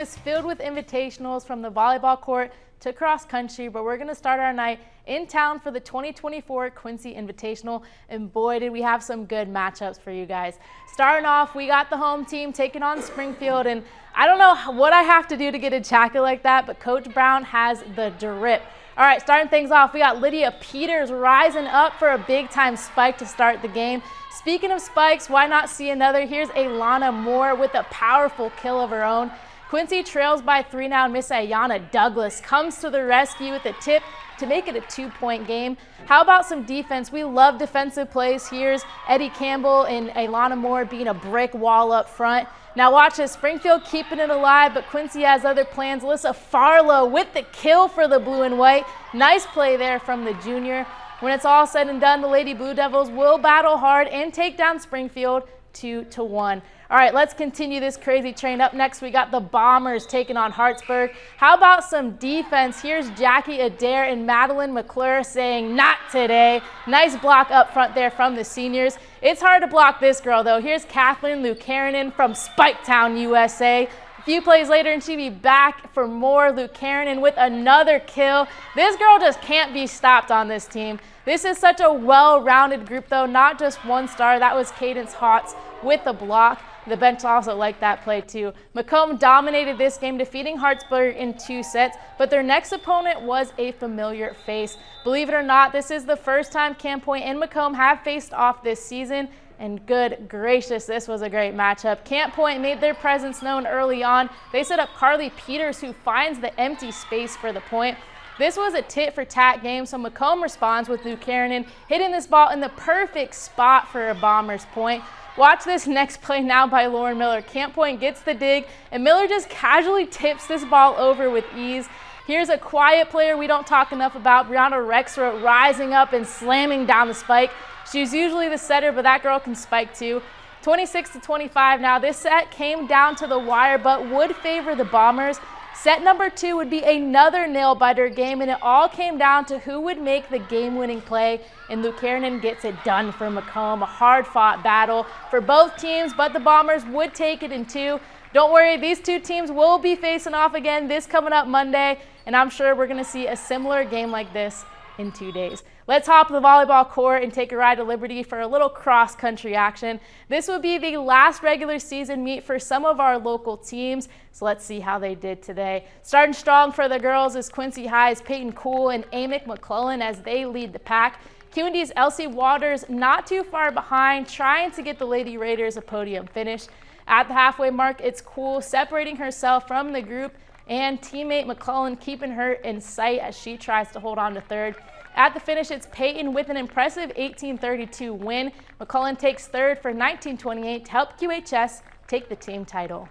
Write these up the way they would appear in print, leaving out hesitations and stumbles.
It's filled with invitationals from the volleyball court to cross country, but we're going to start our night in town for the 2024 Quincy Invitational, and boy did we have some good matchups for you guys. Starting off, we got the home team taking on Springfield, and I don't know what I have to do to get a jacket like that, but Coach Brown has the drip. All right, starting things off, we got Lydia Peters rising up for a big-time spike to start the game. Speaking of spikes, why not see another? Here's Alana Moore with a powerful kill of her own. Quincy trails by 3 now, and Miss Ayana Douglas comes to the rescue with a tip to make it a 2-point game. How about some defense? We love defensive plays. Here's Eddie Campbell and Alana Moore being a brick wall up front. Now watch this, Springfield keeping it alive, but Quincy has other plans. Alyssa Farlow with the kill for the blue and white. Nice play there from the junior. When it's all said and done, the Lady Blue Devils will battle hard and take down Springfield 2-1. All right, let's continue this crazy train. Up next, we got the Bombers taking on Hartsburg. How about some defense? Here's Jackie Adair and Madeline McClure saying, "Not today." Nice block up front there from the seniors. It's hard to block this girl, though. Here's Kathleen Lucanen from Spiketown, USA. A few plays later, and she'll be back for more. Lucanen with another kill. This girl just can't be stopped on this team. This is such a well-rounded group, though, not just one star. That was Cadence Hotz with the block. The bench also liked that play, too. Macomb dominated this game, defeating Hartsburg in 2 sets, but their next opponent was a familiar face. Believe it or not, this is the first time Camp Point and Macomb have faced off this season, and good gracious, this was a great matchup. Camp Point made their presence known early on. They set up Carly Peters, who finds the empty space for the point. This was a tit-for-tat game, so Macomb responds with Lucanen hitting this ball in the perfect spot for a Bombers point. Watch this next play now by Lauren Miller. Camp Point gets the dig, and Miller just casually tips this ball over with ease. Here's a quiet player we don't talk enough about, Brianna Rexroth, rising up and slamming down the spike. She's usually the setter, but that girl can spike too. 26-25 now. This set came down to the wire, but would favor the Bombers. Set number 2 would be another nail-biter game, and it all came down to who would make the game-winning play, and Lucanen gets it done for Macomb. A hard-fought battle for both teams, but the Bombers would take it in 2. Don't worry, these 2 teams will be facing off again this coming up Monday, and I'm sure we're going to see a similar game like this in 2 days. Let's hop the volleyball court and take a ride to Liberty for a little cross-country action. This will be the last regular season meet for some of our local teams, so let's see how they did today. Starting strong for the girls is Quincy High's Peyton Cool and Amick McClellan as they lead the pack. QND's Elsie Waters not too far behind, trying to get the Lady Raiders a podium finish. At the halfway mark, it's Cool separating herself from the group, and teammate McClellan keeping her in sight as she tries to hold on to third. At the finish, it's Peyton with an impressive 18-32 win. McClellan takes third for 19-28 to help QHS take the team title.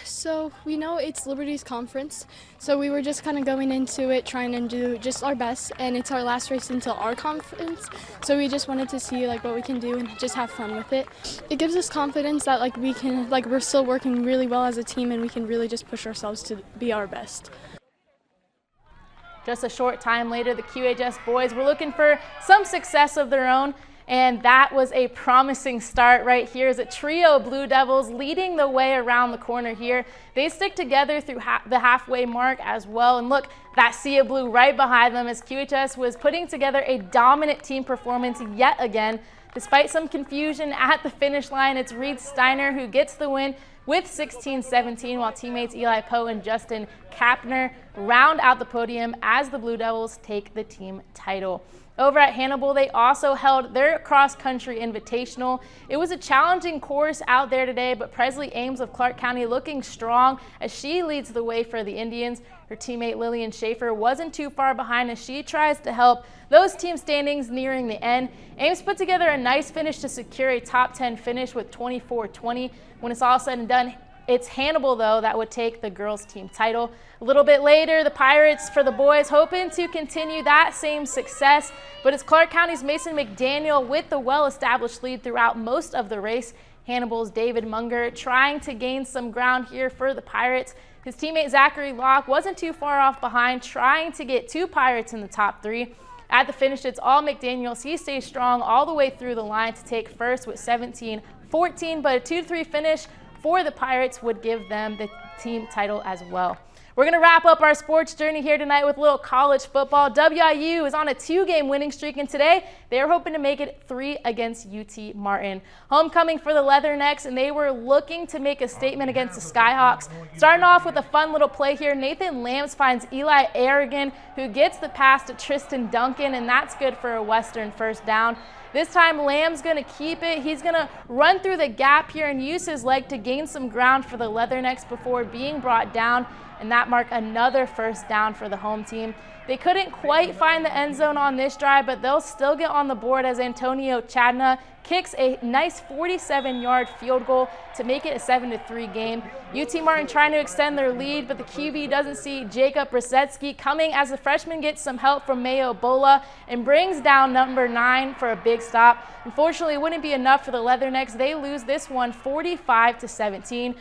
So we know it's Liberty's conference, so we were just kind of going into it trying to do just our best, and it's our last race until our conference, so we just wanted to see what we can do and just have fun with it. It gives us confidence that we can we're still working really well as a team, and we can really just push ourselves to be our best. Just a short time later, the QHS boys were looking for some success of their own, and that was a promising start right here as a trio of Blue Devils leading the way around the corner here. They stick together through the halfway mark as well, and look, that sea of blue right behind them as QHS was putting together a dominant team performance yet again. Despite some confusion at the finish line, it's Reed Steiner who gets the win with 16-17, while teammates Eli Poe and Justin Kapner round out the podium as the Blue Devils take the team title. Over at Hannibal, they also held their cross-country invitational. It was a challenging course out there today, but Presley Ames of Clark County looking strong as she leads the way for the Indians. Her teammate Lillian Schaefer wasn't too far behind as she tries to help those team standings nearing the end. Ames put together a nice finish to secure a top 10 finish with 24-20. When it's all said and done, it's Hannibal, though, that would take the girls' team title. A little bit later, the Pirates for the boys hoping to continue that same success, but it's Clark County's Mason McDaniel with the well-established lead throughout most of the race. Hannibal's David Munger trying to gain some ground here for the Pirates. His teammate Zachary Locke wasn't too far off behind, trying to get 2 Pirates in the top 3. At the finish, it's all McDaniels. He stays strong all the way through the line to take first with 17-14, but a 2-3 finish for the Pirates would give them the team title as well. We're going to wrap up our sports journey here tonight with a little college football. WIU is on a 2-game winning streak, and today they are hoping to make it 3 against UT Martin. Homecoming for the Leathernecks, and they were looking to make a statement against the Skyhawks. Starting off with a fun little play here, Nathan Lambs finds Eli Aragon, who gets the pass to Tristan Duncan, and that's good for a Western first down. This time, Lamb's going to keep it. He's going to run through the gap here and use his leg to gain some ground for the Leathernecks before being brought down, and that marked another first down for the home team. They couldn't quite find the end zone on this drive, but they'll still get on the board as Antonio Chadna kicks a nice 47-yard field goal to make it a 7-3 game. UT Martin trying to extend their lead, but the QB doesn't see Jacob Brzezinski coming as the freshman gets some help from Mayo Bola and brings down number 9 for a big stop. Unfortunately, it wouldn't be enough for the Leathernecks. They lose this one 45-17.